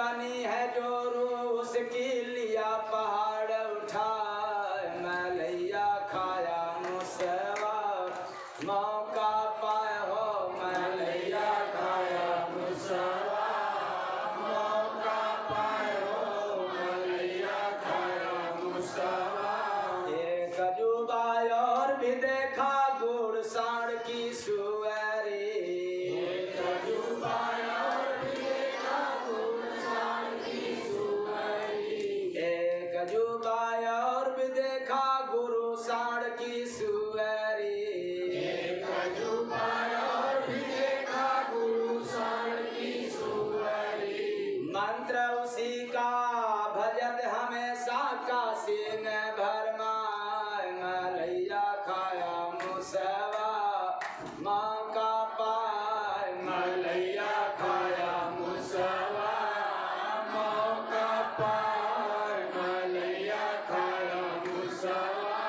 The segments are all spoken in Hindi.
जवानी है जोरू उसकी लिया पहाड़ उठाए, मलैया खाया मुसवा मौका पाए हो, मलैया खाया मुसवा मौका पाए हो, मलैया खाया मुसवा। एक अजूबा और भी देखा गुड़ साढ़ की सुअरी, एक अजूबा और भी देखा गुड़ साढ़ की सुअरी, एक अजूबा और भी देखा गुरु साढ़ की सुअरी, एक अजूबा और भी देखा गुरु साढ़ की सुअरी। मंत्र उसी का भजत हमेशा काशी में भरमाए, मलैया खाया मुसवा मौका पाए, मलैया खाया मुसवा मौका पाए, मलैया खाया मुसवा।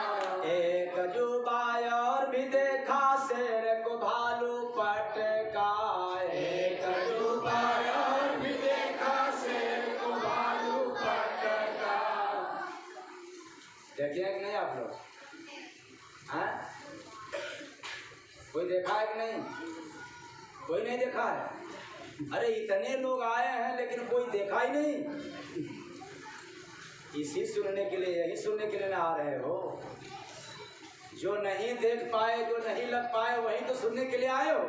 एक अजूबा और भी देखा शेर को भालू पटकाए, एक अजूबा और भी देखा शेर को भालू पटकाए। देखिए कि नहीं आप लोग? हाँ, कोई देखा है कि नहीं? कोई नहीं देखा है? अरे इतने लोग आए हैं लेकिन कोई देखा ही नहीं। इसी सुनने के लिए, यही सुनने के लिए ना आ रहे हो। जो नहीं देख पाए, जो नहीं लग पाए, वही तो सुनने के लिए आए हो।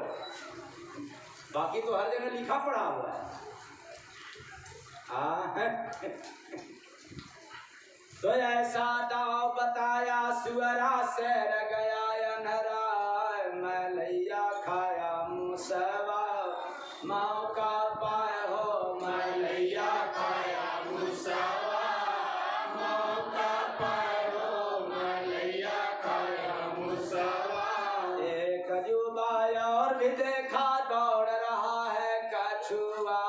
बाकी तो हर जगह लिखा पड़ा हुआ है। हाँ तो ऐसा दाव बताया सुअरा सैर गया अनहरा, मलैया खाया मुसवा मौका पाए हो, मलैया खाया मुसवा मौका पाए हो, मलैया खाया मुसवा। एक अजूबा और भी देखा दौड़ रहा है कछुआ,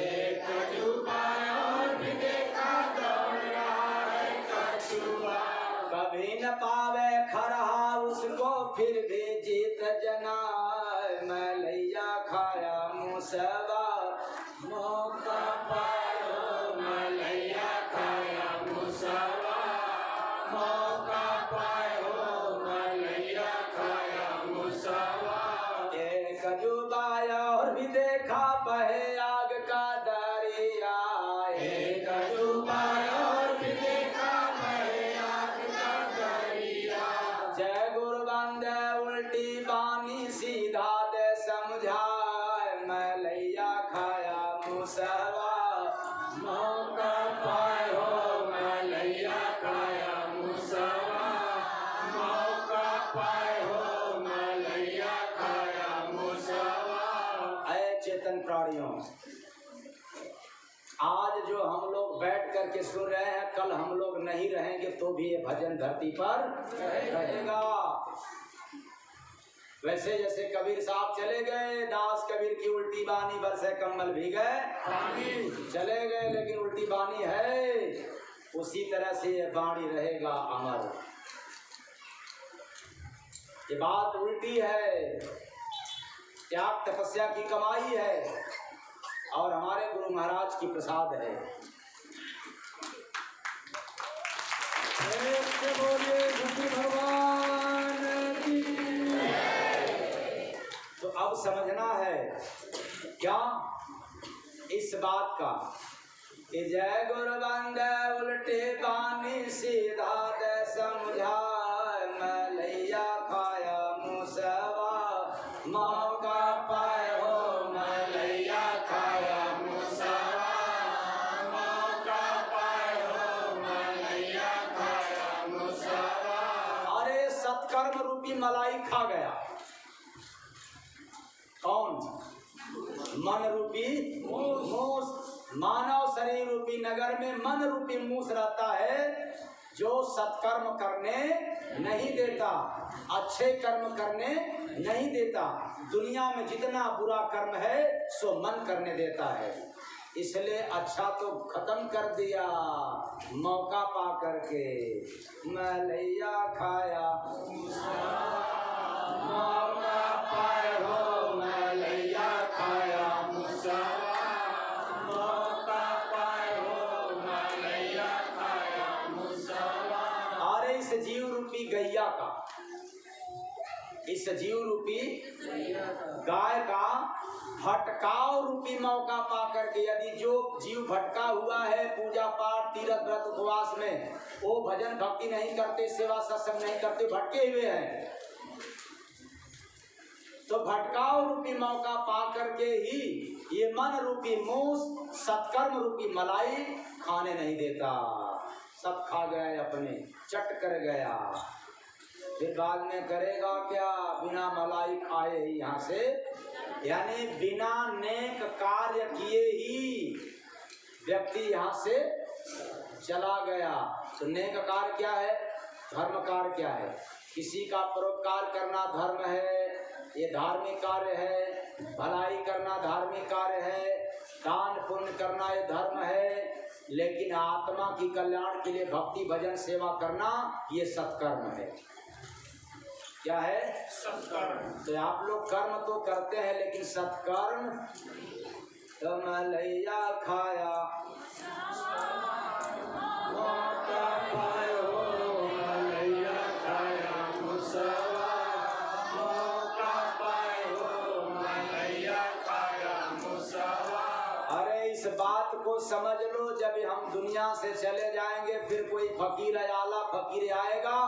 एक अजूबा और भी देखा दौड़ रहा है कछुआ। कभी न पावे खरहा उसको फिर भी जीत जनाए, मलैया खाया मुसवा मौका पाए हो, मलैया खाया मुसवा मौका पाए हो, मलैया खाया मुसवा। एक अजूबा और भी देखा बहे आग का दरिया, एक अजूबा और भी देखा बहे आग का दरिया। जय गुरु बंदे उल्टी बानी सीधा दे समझाए, मलैया खाया मुसवा मौका पाए हो, मलैया खाया मुसवा मौका पाए हो, मलैया खाया मुसवा। ऐ चेतन प्राणियों, आज जो हम लोग बैठ करके सुन रहे हैं, कल हम लोग नहीं रहेंगे तो भी ये भजन धरती पर रहेगा। वैसे जैसे कबीर साहब चले गए, दास कबीर की उल्टी बानी बरसे कम्बल भी गए चले गए, लेकिन उल्टी बानी है, उसी तरह से ये बाणी रहेगा अमर। ये बात उल्टी है, त्याग तपस्या की कमाई है और हमारे गुरु महाराज की प्रसाद है। बोलिए गुरु भगवान की। तो अब समझना है क्या इस बात का कि जय गुरु बंदे उल्टे बानी सीधा दे समझाए, मलैया खाया मुसवा मौका पाए हो, मलैया खाया मुसवा मौका पाए हो, मलैया खाया मुसवा। अरे सत्कर्म रूपी मलाई खा गया कौन? मन रूपी मूस। मानव शरीर रूपी नगर में मन रूपी मूस रहता है, जो सत्कर्म करने नहीं देता, अच्छे कर्म करने नहीं देता। दुनिया में जितना बुरा कर्म है सो मन करने देता है, इसलिए अच्छा तो खत्म कर दिया मौका पा करके। मलैया खाया मौका पाए हो, मलैया खाया मुसवा मौका इस जीव रूपी गाय का भटकाव रूपी मौका पा करके, यदि जो जीव भटका हुआ है पूजा पाठ तीर्थ व्रत उपवास में, वो भजन भक्ति नहीं करते, सेवा सत्संग नहीं करते, भटके हुए हैं, तो भटकाव रूपी मौका पा करके ही ये मन रूपी मूस सत्कर्म रूपी मलाई खाने नहीं देता। सब खा गया, अपने चट कर गया, फिर बाद में करेगा क्या? बिना मलाई खाए ही यहाँ से, यानी बिना नेक कार्य किए ही व्यक्ति यहाँ से चला गया। तो नेक कार्य क्या है? धर्म कार्य क्या है? किसी का परोपकार करना धर्म है, ये धार्मिक कार्य है। भलाई करना धार्मिक कार्य है, दान पुण्य करना ये धर्म है। लेकिन आत्मा की कल्याण के लिए भक्ति भजन सेवा करना ये सत्कर्म है। क्या है? सत्कर्म। तो आप लोग कर्म तो करते हैं, लेकिन सत्कर्म तो मलैया खाया बात को समझ लो। जब हम दुनिया से चले जाएंगे फिर कोई फकीर आला फकीर आएगा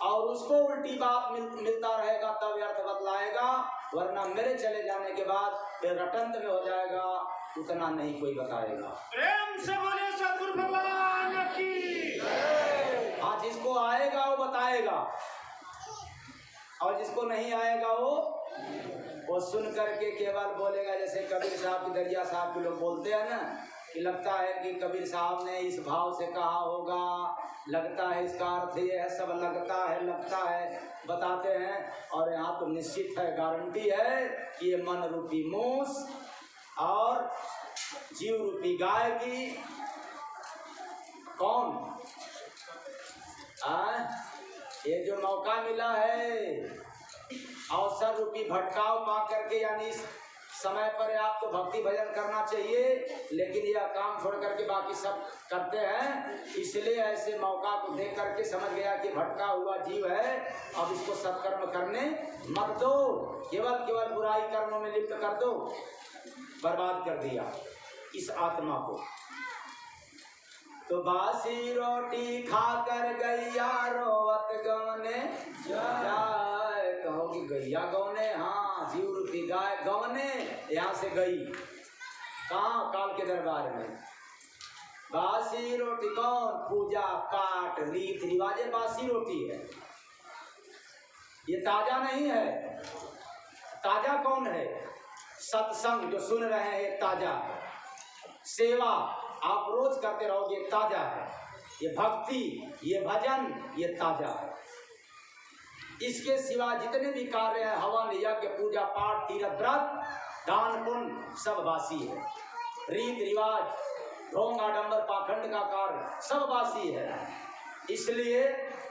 और उसको उल्टी बात मिलता रहेगा, तब अर्थ बतलाएगा, वरना मेरे चले जाने के बाद फिर रटंत में हो जाएगा, उतना नहीं कोई बताएगा। प्रेम से बोले सद्गुरु भगवान की। हाँ, जिसको आएगा वो बताएगा और जिसको नहीं आएगा वो सुन करके केवल बोलेगा। जैसे कबीर साहब की दरिया साहब के लोग बोलते हैं ना, कि लगता है कि कबीर साहब ने इस भाव से कहा होगा, लगता है इसका अर्थ ये है, सब लगता है बताते हैं। और यहाँ तो निश्चित है, गारंटी है कि ये मन रूपी मूस और जीव रूपी गाय की कौन ये जो मौका मिला है अवसर रूपी भटकाव पा करके, यानी इस समय पर आपको भक्ति भजन करना चाहिए, लेकिन यह काम छोड़ करके बाकी सब करते हैं। इसलिए ऐसे मौका को देख करके समझ गया कि भटका हुआ जीव है, अब इसको सत्कर्म करने मत दो, केवल बुराई कर्मों में लिप्त कर दो, बर्बाद कर दिया इस आत्मा को। तो बासी रोटी खाकर गैया रोवत गवने जाए, कहोगी गैया गवने, हाँ जीव रूपी गाय गवने यहाँ से गई कहाँ? काल के दरबार में। बासी रोटी कौन? पूजा पाठ रीत रिवाजे बासी रोटी है, ये ताजा नहीं है। ताजा कौन है? सत्संग जो सुन रहे हैं ये ताजा है, सेवा आप रोज करते रहोगे ताजा है, ये भक्ति ये भजन ये ताजा है। इसके सिवा जितने भी कार्य हैं, हवन यज्ञ पूजा पाठ तीर्थ व्रत दान पुण्य सब बासी है। रीत रिवाज ढोंग आडंबर पाखंड का कार्य सब बासी है। इसलिए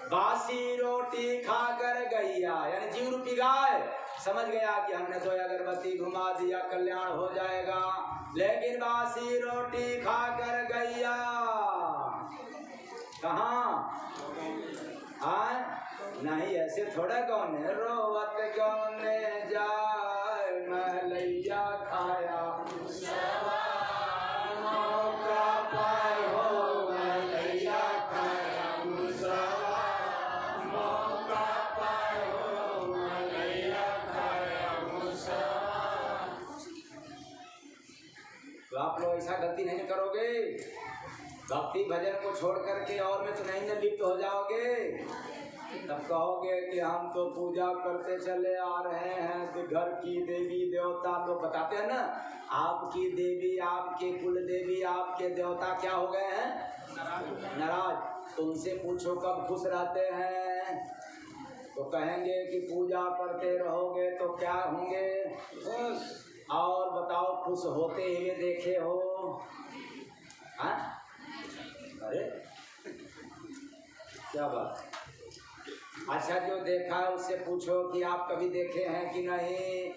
बासी रोटी खाकर गैया, यानी जीव रूपी गाय समझ गया कि हमने तो अगरबत्ती घुमा दिया कल्याण हो जाएगा, लेकिन बासी रोटी खाकर गैया कहाँ? नहीं, ऐसे थोड़ा गौने रोवत गौने जाए मलैया खाया मौका पाए हो मलैया खाया मौका पाए हो मलैया खाया। तो आप लोग ऐसा गलती नहीं करोगे, भक्ति भजन को छोड़ करके और में तो नहीं न लिप्त हो जाओगे। तब कहोगे कि हम तो पूजा करते चले आ रहे हैं, तो घर की देवी देवता लोग बताते हैं ना, आपकी देवी आपके कुल देवी आपके देवता क्या हो गए हैं? नाराज। तो उनसे पूछो कब खुश रहते हैं, तो कहेंगे कि पूजा करते रहोगे तो क्या होंगे। और बताओ खुश होते हुए देखे हो? हाँ, अरे क्या बात। अच्छा, जो देखा है उससे पूछो कि आप कभी देखे हैं कि नहीं,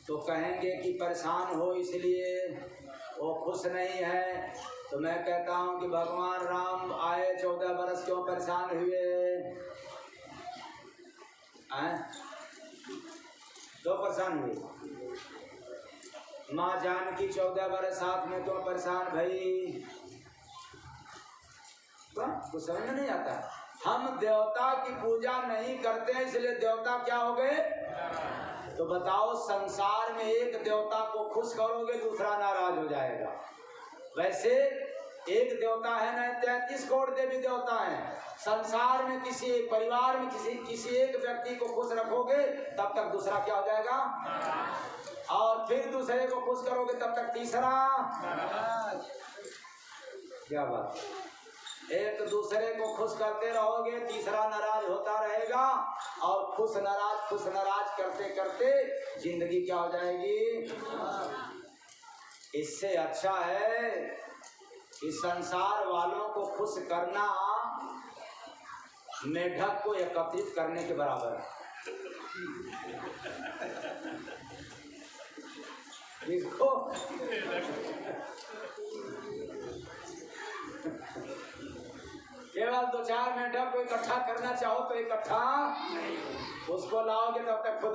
तो कहेंगे कि परेशान हो इसलिए वो खुश नहीं है। तो मैं कहता हूँ कि भगवान राम आए 14 बरस क्यों परेशान हुए? तो परेशान हुए। माँ जानकी 14 बरसात में तो परेशान भई, कुछ समझ में नहीं आता। हम देवता की पूजा नहीं करते हैं इसलिए देवता क्या हो गए। तो बताओ, संसार में एक देवता को खुश करोगे दूसरा नाराज हो जाएगा। वैसे एक देवता है ना, 33 करोड़ देवी देवता हैं। संसार में किसी एक परिवार में किसी एक व्यक्ति को खुश रखोगे तब तक दूसरा क्या हो जाएगा, और फिर दूसरे को खुश करोगे तब तक तीसरा। क्या बात, एक दूसरे को खुश करते रहोगे तीसरा नाराज होता रहेगा, और खुश नाराज करते करते जिंदगी क्या हो जाएगी। इससे अच्छा है कि संसार वालों को खुश करना मेढक को एकत्रित करने के बराबर है। इसको केवल 2-4 मेढक को इकट्ठा करना चाहो तो इकट्ठा उसको लाओगे तब तक खुद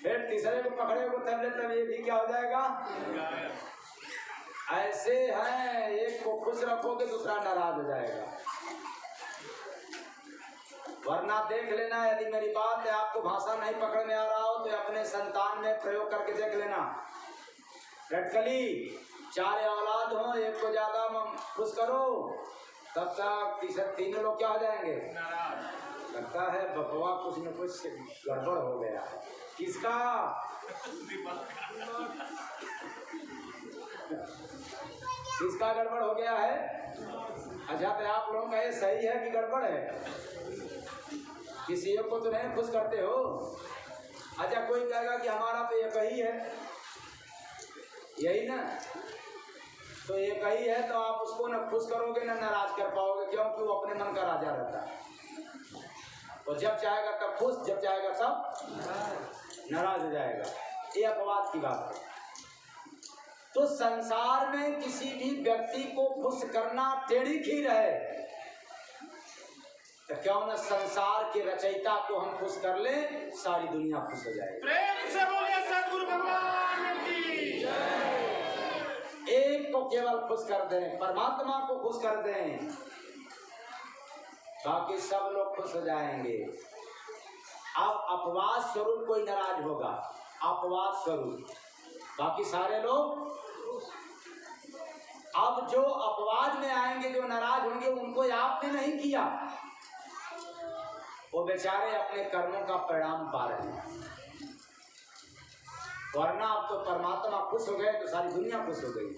फिर तीसरे को पकड़े को तब ये भी क्या हो जाएगा। ऐसे है, एक को खुश रखोगे दूसरा नाराज हो जाएगा। वरना देख लेना, यदि मेरी बात है आपको भाषा नहीं पकड़ में आ रहा हो तो अपने संतान में प्रयोग करके देख लेना। रटकली 4 औलाद हो, एक को ज्यादा खुश करो तब तक तीनों लोग क्या हो जाएंगे, लगता है बकवा कुछ न कुछ गड़बड़ हो गया है। किसका, किसका गड़बड़ हो गया है। अच्छा, तो आप लोगों का ये सही है कि गड़बड़ है। किसी एक को तो नहीं खुश करते हो। अच्छा, कोई कहेगा कि हमारा तो एक ही है, यही ना, तो एक ही है तो आप उसको न खुश करोगे न नाराज कर पाओगे, क्योंकि वो अपने मन का राजा रहता है। तो जब चाहेगा तब खुश, जब चाहेगा तब नाराज हो जाएगा। ये अपवाद की बात है। तो संसार में किसी भी व्यक्ति को खुश करना टेढ़ी खीर है, तो क्यों न संसार के रचयिता को हम खुश कर ले, सारी दुनिया खुश हो जाएगी। प्रेम से बोलिए सद्गुरु भगवान की जय। एक को केवल खुश कर दें, परमात्मा को खुश कर दें, बाकी सब लोग खुश हो जाएंगे। अब अपवाद स्वरूप कोई नाराज होगा, अपवाद स्वरूप, बाकी सारे लोग। अब जो अपवाद में आएंगे, जो नाराज होंगे, उनको आपने नहीं किया, वो बेचारे अपने कर्मों का परिणाम पा रहे हैं। वरना अब तो परमात्मा खुश हो गए तो सारी दुनिया खुश हो गई।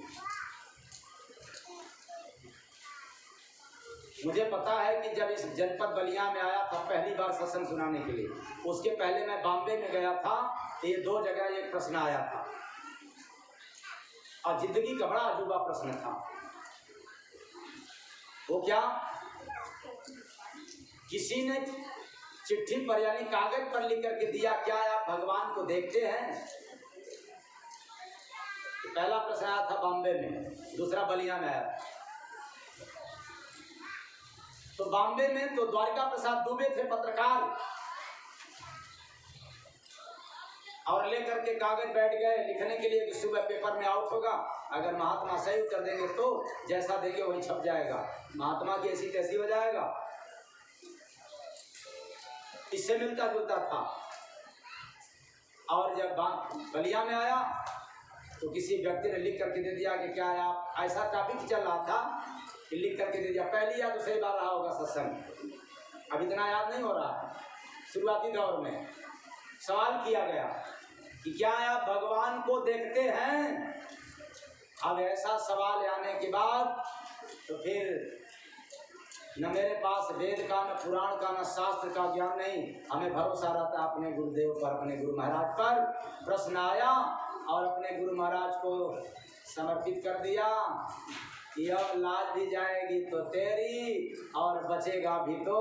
मुझे पता है कि जब इस जनपद बलिया में आया था पहली बार सत्संग सुनाने के लिए, उसके पहले मैं बॉम्बे में गया था, तो ये 2 जगह एक प्रश्न आया था और जिंदगी का बड़ा अजूबा प्रश्न था। वो क्या, किसी ने चिट्ठी पर यानी कागज पर लिख करके दिया, क्या आप भगवान को देखते हैं। पहला प्रश्न आया था बॉम्बे में, दूसरा बलिया में आया। तो बॉम्बे में तो द्वारिका प्रसाद दुबे थे पत्रकार, और लेकर के कागज बैठ गए लिखने के लिए कि सुबह पेपर में आउट होगा, अगर महात्मा सही उत्तर देंगे तो जैसा देंगे वही छप जाएगा, महात्मा की ऐसी तैसी हो जाएगा। इससे मिलता जुलता था। और जब बलिया में आया तो किसी व्यक्ति ने लिख करके दे दिया कि क्या आप, ऐसा टॉपिक चल रहा था कि लिख करके दे दिया। पहली या दूसरी बार रहा होगा सत्संग, अब इतना याद नहीं हो रहा। शुरुआती दौर में सवाल किया गया कि क्या आप भगवान को देखते हैं। अब ऐसा सवाल आने के बाद तो फिर न मेरे पास वेद का, न पुराण का, न शास्त्र का ज्ञान नहीं, हमें भरोसा रहता अपने गुरुदेव पर, अपने गुरु महाराज पर। प्रश्न आया और अपने गुरु महाराज को समर्पित कर दिया कि अब लाज भी जाएगी तो तेरी और बचेगा भी तो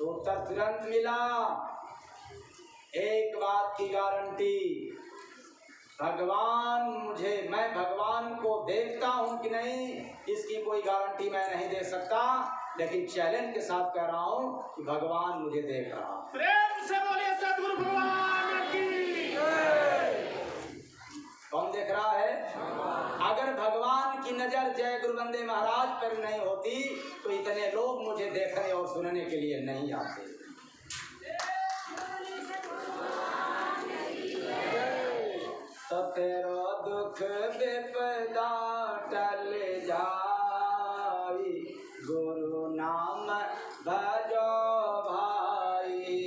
उत्तर तुरंत मिला। एक बात की गारंटी, भगवान मैं भगवान को देखता हूँ कि नहीं, इसकी कोई गारंटी मैं नहीं दे सकता, लेकिन चैलेंज के साथ कह रहा हूं कि भगवान मुझे देख रहा है। प्रेम से बोलिए सदगुरु भगवान की। कौन देख रहा है? अगर भगवान की नजर जय गुरु बंदे महाराज पर नहीं होती तो इतने लोग मुझे देखने और सुनने के लिए नहीं आते। तो तेरो दुख विपदा टल जाई, गुरु नाम भजो भाई।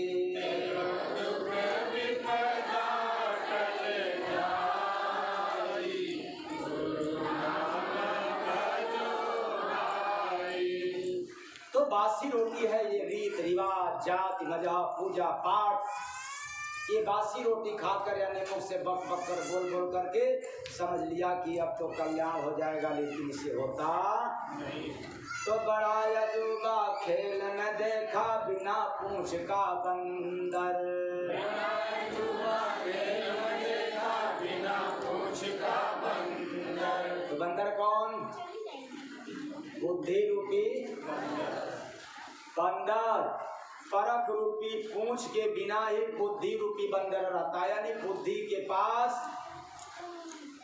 तो बासी रोटी है ये रीत रिवाज जाति मजहब पूजा पाठ, ये बासी रोटी खाकर यानी मुख से बक बक कर बोल बोल करके समझ लिया कि अब तो कल्याण हो जाएगा, लेकिन इसे होता नहीं। तो बड़ा अजूबा खेल न देखा बिना पूंछ का बंदर। तो बंदर कौन? बुद्धि रूपी बंदर। परख रूपी पूंछ के बिना ही बुद्धि रूपी बंदर रहता है, यानी बुद्धि के पास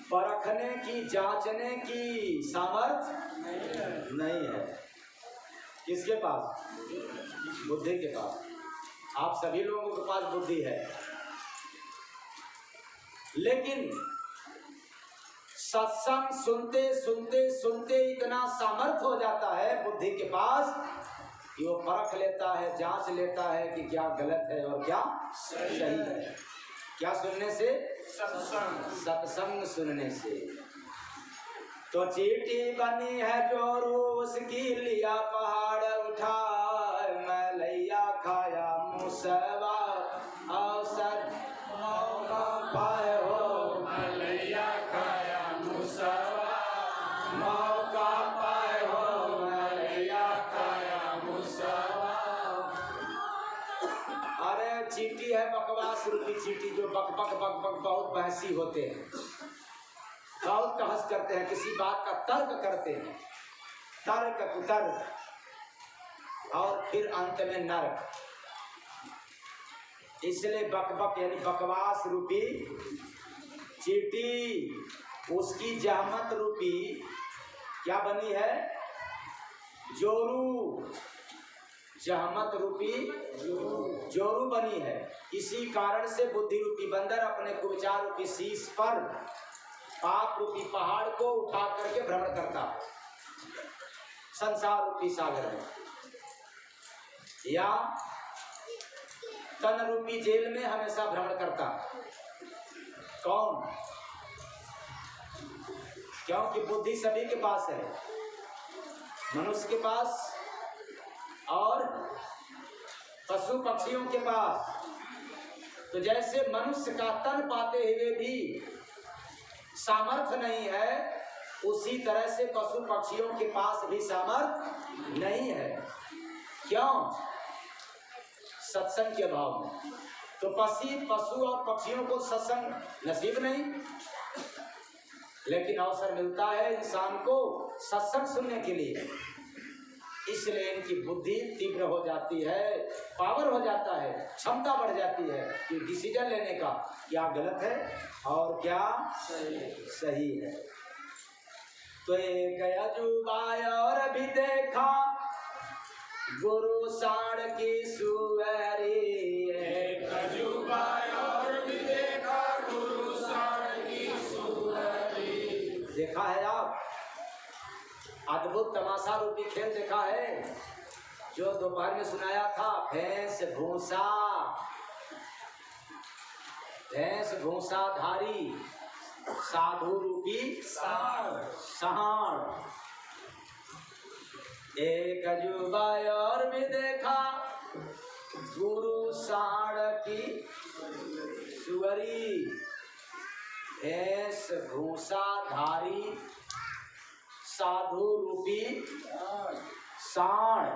परखने की जांचने की सामर्थ्य नहीं है। किसके पास? बुद्धि के पास। आप सभी लोगों के पास बुद्धि है, लेकिन सत्संग सुनते सुनते सुनते इतना सामर्थ्य हो जाता है बुद्धि के पास कि वो परख लेता है, जांच लेता है कि क्या गलत है और क्या सही है। क्या सुनने से? सत्संग सुनने से। तो चीटी बनी है जोरू उसकी लिया पहाड़ उठा, मलैया खाया मुसवा अवसर मौका पाए हो। मलैया खाया मुसवा मौका पाए हो, मलैया खाया मुसवा। अरे चीटी है बकवास रूपी चीटी, जो बक बक बक बक बहुत बहसी होते हैं, बहुत बहस करते हैं, किसी बात का तर्क करते हैं, तर्क कुतर्क, और फिर अंत में नर्क। इसलिए बक बक यानी बकवास रूपी चीटी, उसकी जहमत रूपी क्या बनी है? जोरू। जहमत रूपी जोरू बनी है। इसी कारण से बुद्धि रूपी बंदर अपने कुविचार रूपी शीश पर पाप रूपी पहाड़ को उठा करके भ्रमण करता है संसार रूपी सागर में, या तन रूपी जेल में हमेशा भ्रमण करता। कौन? क्योंकि बुद्धि सभी के पास है, मनुष्य के पास और पशु पक्षियों के पास। तो जैसे मनुष्य का तन पाते हुए भी सामर्थ्य नहीं है, उसी तरह से पशु पक्षियों के पास भी सामर्थ्य नहीं है। क्यों? सत्संग के अभाव में। तो पशु और पक्षियों को सत्संग नसीब नहीं, लेकिन अवसर मिलता है इंसान को सत्संग सुनने के लिए। इसलिए इनकी बुद्धि तीव्र हो जाती है, पावर हो जाता है, क्षमता बढ़ जाती है कि डिसीजन लेने का क्या गलत है और क्या सही है। तो एक अजूबा और भी देखा गुरु साढ़ की सुअरी। एक अजूबा और भी देखा गुरु साढ़ की सुअरी। देखा है आप? अद्भुत तमाशा रूपी खेल देखा है जो दोपहर में सुनाया था। भैंस भूसा धारी साधु रूपी साढ़। एक अजूबा और भी देखा गुरु साढ़ की सुअरी। भैंस भूसा धारी साधु रूपी साढ़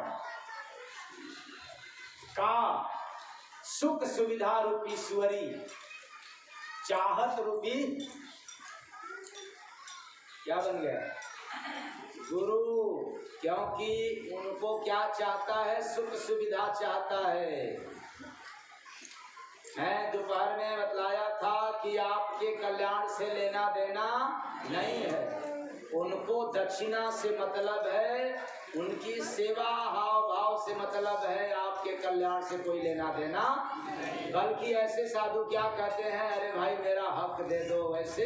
का सुख सुविधा रूपी सुअरी, चाहत रूपी क्या बन गया? गुरु, क्योंकि उनको क्या चाहता है, सुख सुविधा चाहता है। मैं दोपहर में बतलाया था कि आपके कल्याण से लेना देना नहीं है, उनको दक्षिणा से मतलब है, उनकी सेवा हाव भाव से मतलब है, आपके कल्याण से कोई लेना देना। बल्कि ऐसे साधु क्या कहते हैं, अरे भाई मेरा हक दे दो, वैसे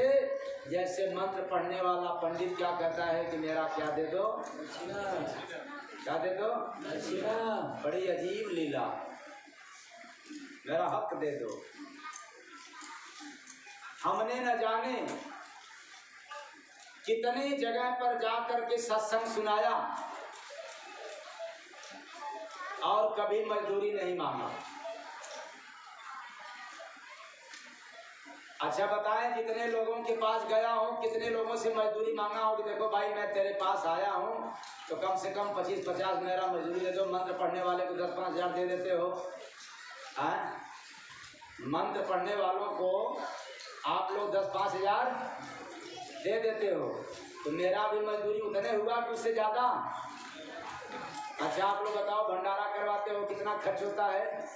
जैसे मंत्र पढ़ने वाला पंडित क्या कहता है कि मेरा क्या दे दो, क्या दे दो, बड़ी अजीब लीला, मेरा हक दे दो। हमने न जाने कितने जगह पर जाकर के सत्संग सुनाया और कभी मजदूरी नहीं मांगा। अच्छा बताएं, जितने लोगों के पास गया हूँ, कितने लोगों से मजदूरी मांगा हो कि देखो भाई मैं तेरे पास आया हूँ तो कम से कम 25-50 मेरा मजदूरी दे दो। मंत्र पढ़ने वाले को 10-5 हज़ार दे देते हो। मंत्र पढ़ने वालों को आप लोग 10-5 हज़ार दे देते हो, तो मेरा भी मजदूरी उतने हुआ कि उससे ज़्यादा। अच्छा आप लोग बताओ, भंडारा करवाते हो कितना खर्च होता है?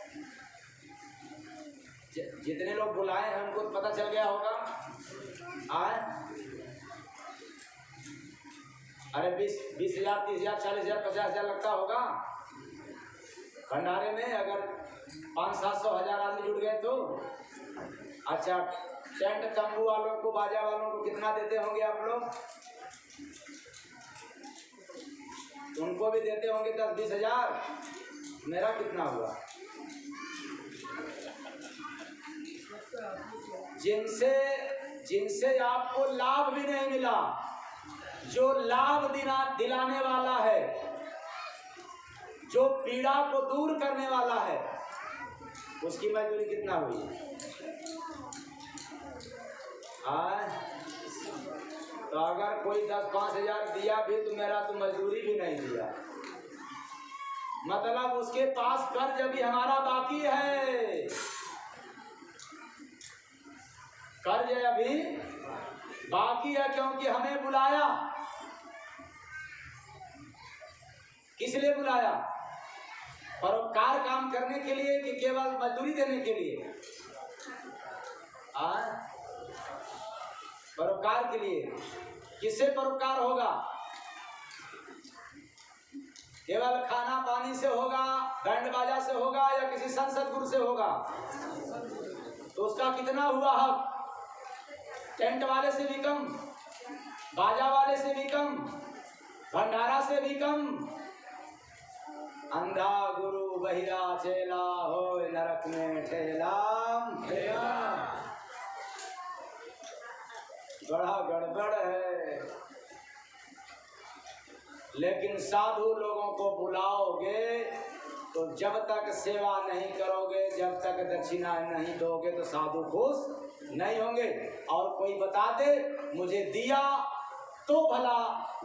जितने लोग बुलाए हैं उनको तो पता चल गया होगा। अरे 20 हज़ार, 30 हज़ार, 40 हज़ार, 50 हज़ार लगता होगा भंडारे में, अगर 500-700 हज़ार आदमी जुट गए तो। अच्छा टेंट तंबू वालों को, बाजा वालों को कितना देते होंगे आप लोग? उनको भी देते होंगे 10-20 हज़ार। मेरा कितना हुआ? जिनसे आपको लाभ भी नहीं मिला, जो लाभ दिलाने वाला है, जो पीड़ा को दूर करने वाला है, उसकी मजदूरी कितना हुई? तो अगर कोई 10-5 हज़ार दिया भी तो मेरा तो मजदूरी भी नहीं दिया, मतलब उसके पास कर्ज अभी हमारा बाकी है, कर्ज अभी बाकी है, क्योंकि हमें बुलाया। किस लिए बुलाया? परोपकार काम करने के लिए कि केवल मजदूरी देने के लिए? परोपकार के लिए। किससे परोपकार होगा? केवल खाना पानी से होगा, बैंड बाजा से होगा, या किसी संत सद्गुरु से होगा? तो उसका कितना हुआ हक? टेंट वाले से भी कम, बाजा वाले से भी कम, भंडारा से भी कम। अंधा गुरु बहिरा चेला हो नरक में ठेला। बड़ा गड़बड़ है। लेकिन साधु लोगों को बुलाओगे तो जब तक सेवा नहीं करोगे, जब तक दक्षिणा नहीं दोगे तो साधु खुश नहीं होंगे। और कोई बता दे मुझे दिया तो भला,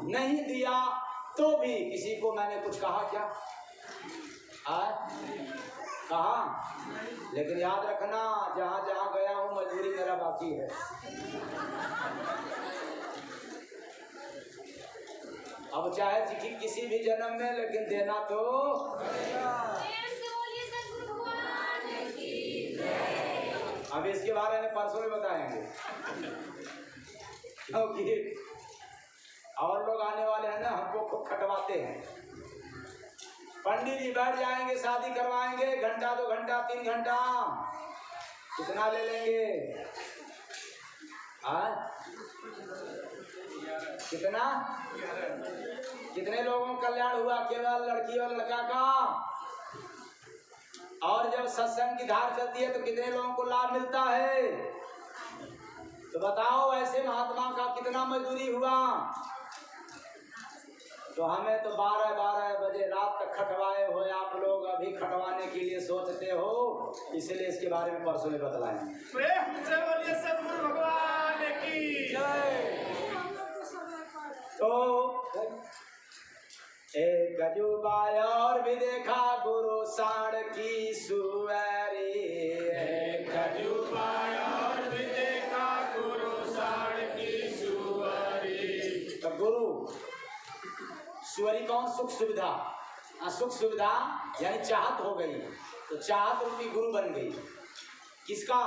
नहीं दिया तो भी, किसी को मैंने कुछ कहा क्या? कहा? लेकिन याद रखना, जहाँ जहाँ गया हूँ मजदूरी मेरा बाकी है। अब चाहे किसी भी जन्म में, लेकिन देना तो। अब इसके बारे में परसों में बताएंगे, क्योंकि और लोग आने वाले हैं ना, हमको खूब खटवाते हैं। पंडित जी बैठ जाएंगे, शादी करवाएंगे, घंटा 2 घंटा 3 घंटा, कितना ले लेंगे? कितना? कितने लोगों का कल्याण हुआ? केवल लड़की और लड़का का। और जब सत्संग की धार चलती है तो कितने लोगों को लाभ मिलता है? तो बताओ, ऐसे महात्मा का कितना मजदूरी हुआ? तो हमें तो 12-12 बजे रात तक खटवाए हो आप लोग, अभी खटवाने के लिए सोचते हो, इसलिए इसके बारे में परसों में बतलाएंगे। प्रेम से बोलिए सद्गुरु भगवान की जय। तो एक अजूबा और भी देखा, गुरु साढ़ की सुअरी। एक अजूबा और भी देखा, गुरु साढ़ की सुअरी। तो गुरु सुअरी कौन? सुख सुविधा। सुख सुविधा यानी चाहत हो गई, तो चाहत रूपी गुरु बन गई। किसका?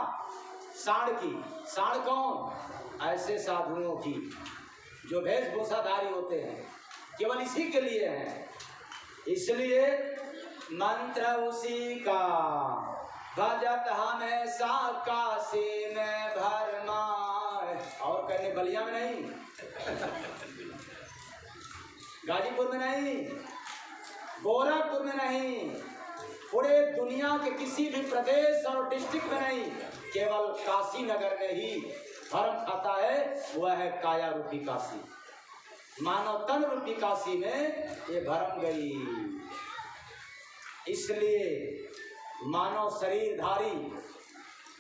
साढ़ की। साढ़ कौन? ऐसे साधुओं की जो वेशभूषाधारी होते हैं, केवल इसी के लिए हैं। इसलिए मंत्र उसी का भजत हमेशा काशी में भरमाए। और कहने बलिया में नहीं, गाजीपुर में नहीं, गोरखपुर में नहीं, पूरे दुनिया के किसी भी प्रदेश और डिस्ट्रिक्ट में नहीं, केवल काशी नगर में ही धर्म खाता है। वह है काया रूपी काशी, मानव तन रूपी काशी में ये भरम गई। इसलिए मानव शरीरधारी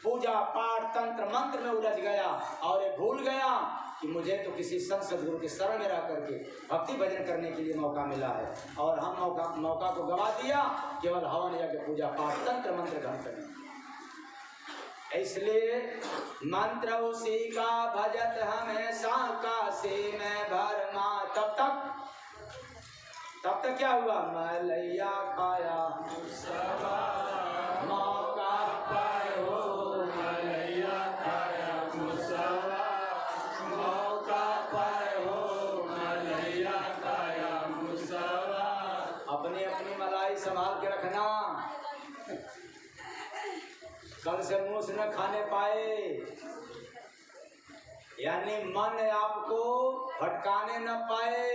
पूजा पाठ तंत्र मंत्र में उलझ गया और ये भूल गया कि मुझे तो किसी संत सदगुरु के शरण में रह करके भक्ति भजन करने के लिए मौका मिला है, और हम मौका को गवा दिया केवल हवन यज्ञ पूजा पाठ तंत्र मंत्र घंट में। इसलिए मंत्र उसी का भजत हमेशा काशी में भरमा। तब तक क्या हुआ? मलैया खाया मौका पायो, मलैया खाया मुसवा मौका पायो, मलैया खाया मुसवा। अपनी अपनी मलाई संभाल के रखना, कल से मूस न खाने पाए। यानी मन आपको भटकाने न पाए।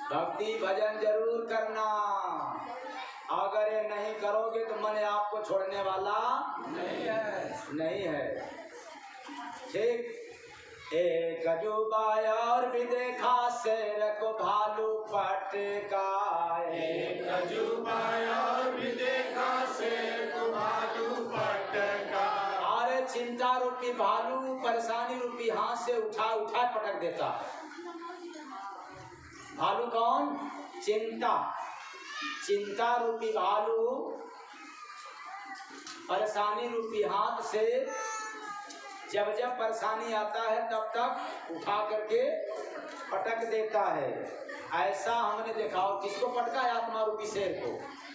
भक्ति भजन जरूर करना, अगर ये नहीं करोगे तो मन आपको छोड़ने वाला नहीं है। ठीक। एक अजूबा और भी देखा, शेर को भालू पटका। एक अजूबा और भी देखा, शेर को भालू पटका। अरे चिंता रूपी भालू परेशानी रूपी हाथ से उठा उठा पटक देता। भालू कौन? चिंता। चिंता रूपी भालू परेशानी रूपी हाथ से जब जब परेशानी आता है तब तक उठा करके पटक देता है। ऐसा हमने देखा। और किसको पटका है? आत्मा रूपी शेर को।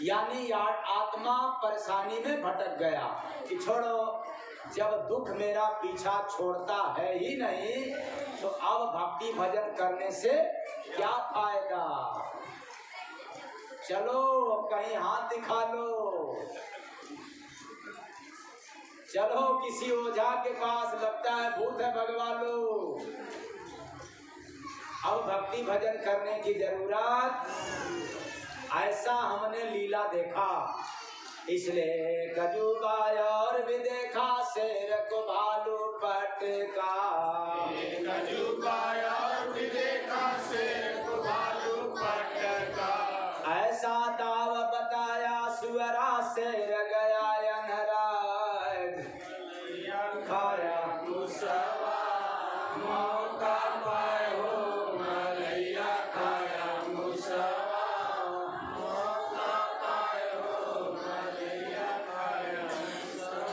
यानी आत्मा परेशानी में भटक गया कि छोड़ो, जब दुख मेरा पीछा छोड़ता है ही नहीं तो अब भक्ति भजन करने से क्या फायदा। चलो कहीं हाथ दिखा लो, चलो किसी ओझा के पास, लगता है भूत है भगवा लो। अब भक्ति भजन करने की जरूरत। ऐसा हमने लीला देखा। इसलिए गजूबा और भी देखा, शेर को भालू पटका। गजूबा और भी देखा, शेर को भालू पटका। ऐसा दाव बताया सुअरा, शेर गया अनहराज। खाया मुसवा मौका पायो, मलैया खाया मुसवा मौका पायो, मलैया खाया मुसवा।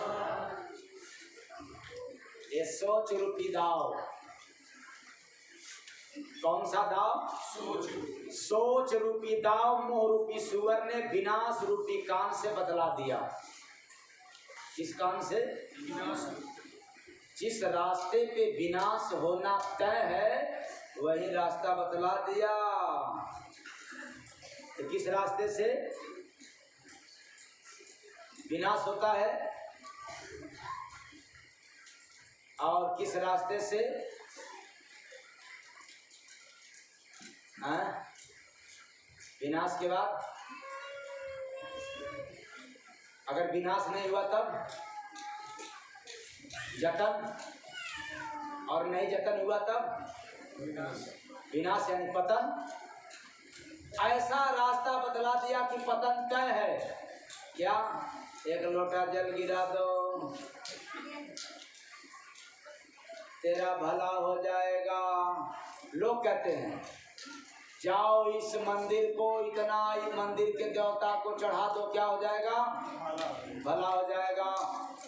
ये सोच रूपी दाव। कौन सा दाव? सोच रूपी दाव मोह रूपी सुअर ने विनाश रूपी कान से बतला दिया। किस कान से? विनाश। जिस रास्ते पे विनाश होना तय है वही रास्ता बतला दिया। तो किस रास्ते से विनाश होता है और किस रास्ते से विनाश के बाद? अगर विनाश नहीं हुआ तब जतन, और नहीं जतन हुआ तब विनाश यानी पतन। ऐसा रास्ता बतला दिया कि पतन तय है। क्या? एक लोटा जल गिरा दो, तेरा भला हो जाएगा। लोग कहते हैं जाओ इस मंदिर को, इतना इस मंदिर के देवता को चढ़ा दो, क्या हो जाएगा? भला हो जाएगा।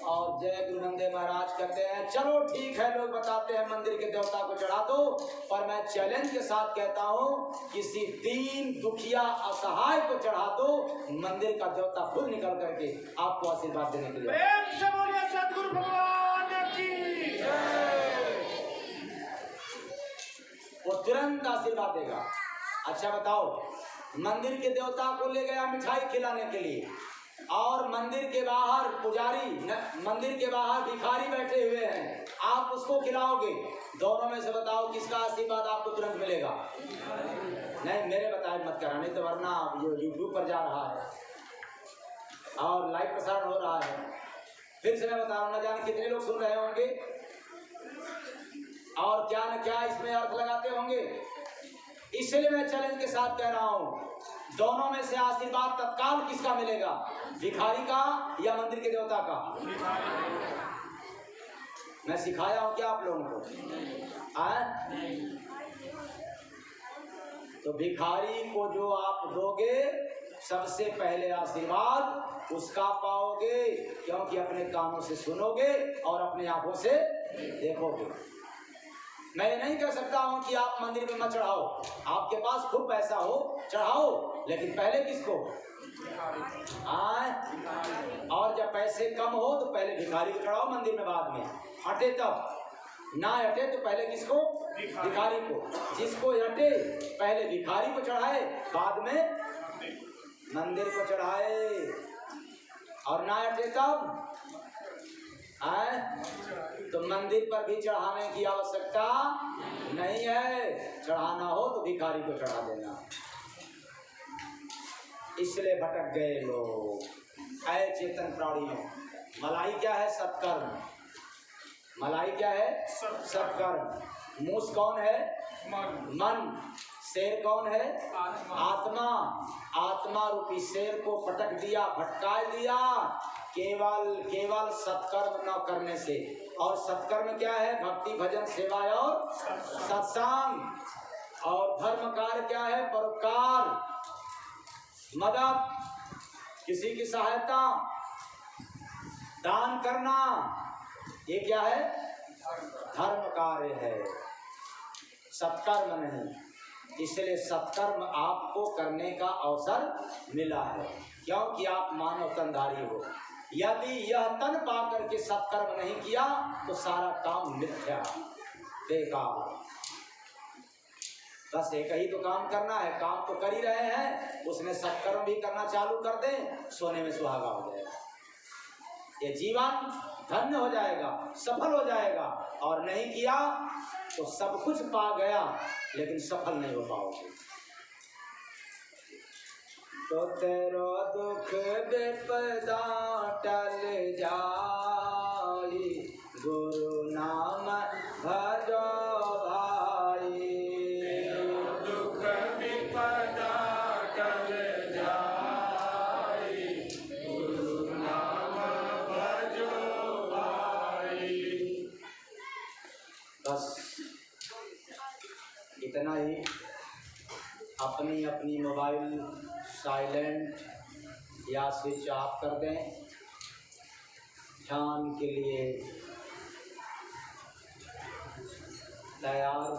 और जय गुरु नंदे महाराज कहते हैं चलो ठीक है, लोग बताते हैं मंदिर के देवता को चढ़ा दो, पर मैं चैलेंज के साथ कहता हूँ किसी दीन दुखिया असहाय को चढ़ा दो, मंदिर का देवता खुद निकल करके आपको आशीर्वाद देने के लिए। प्रेम से बोलिए सतगुरु भगवान की जय। वो तुरंत आशीर्वाद देगा। अच्छा बताओ, मंदिर के देवता को ले गया मिठाई खिलाने के लिए, और मंदिर के बाहर पुजारी मंदिर के बाहर भिखारी बैठे हुए हैं, आप उसको खिलाओगे, दोनों में से बताओ किसका आशीर्वाद आपको तुरंत मिलेगा? नहीं, मेरे बताए मत कराने, तो वरना यूट्यूब पर जा रहा है और लाइव प्रसारण हो रहा है। फिर से मैं बता रहा हूँ, न जाने कितने लोग सुन रहे होंगे और क्या न क्या इसमें अर्थ लगाते होंगे। इसलिए मैं चैलेंज के साथ कह रहा हूँ, दोनों में से आशीर्वाद तत्काल किसका मिलेगा? भिखारी का या मंदिर के देवता का? मैं सिखाया हूं क्या आप लोगों को? तो भिखारी को जो आप दोगे, सबसे पहले आशीर्वाद उसका पाओगे, क्योंकि अपने कानों से सुनोगे और अपने आंखों से देखोगे। मैं ये नहीं कह सकता हूं कि आप मंदिर में मत चढ़ाओ, आपके पास खूब पैसा हो चढ़ाओ, लेकिन पहले किसको? और जब पैसे कम हो तो पहले भिखारी को चढ़ाओ मंदिर में, बाद में हटे तब, ना हटे तो पहले किसको? भिखारी को। जिसको हटे पहले भिखारी को चढ़ाए, बाद में मंदिर को चढ़ाए, और ना हटे तब तो मंदिर पर भी चढ़ाने की आवश्यकता नहीं है, चढ़ाना हो तो भिखारी को चढ़ा देना। इसलिए भटक गए लोग। ऐ चेतन प्राणियों, मलाई क्या है? सत्कर्म। मलाई क्या है? सत्कर्म। मूस कौन है? मन। शेर कौन है? आत्मा। आत्मा रूपी शेर को पटक दिया, भटका दिया केवल सत्कर्म न करने से। और सत्कर्म क्या है? भक्ति, भजन, सेवा और सत्संग। और धर्म कार्य क्या है? परोपकार, मदद, किसी की सहायता, दान करना, ये क्या है? धर्म कार्य है, सत्कर्म नहीं। इसलिए सत्कर्म आपको करने का अवसर मिला है, क्योंकि आप मानव तनधारी हो। यदि यह तन पाकर के सत्कर्म नहीं किया तो सारा काम मिथ्या, बेकार। बस एक ही तो काम करना है, काम तो कर ही रहे हैं, उसमें सत्कर्म भी करना चालू कर दें, सोने में सुहागा हो जाएगा, ये जीवन धन्य हो जाएगा, सफल हो जाएगा। और नहीं किया तो सब कुछ पा गया लेकिन सफल नहीं हो पाओगे। तो तेरो दुख विपदा टल जाई, गुरु नाम भजो भाई। दुख विपदा टल जाई, गुरु नाम भजो भाई। बस इतना ही। अपनी अपनी मोबाइल साइलेंट या स्विच ऑफ कर दें। ध्यान के लिए तैयार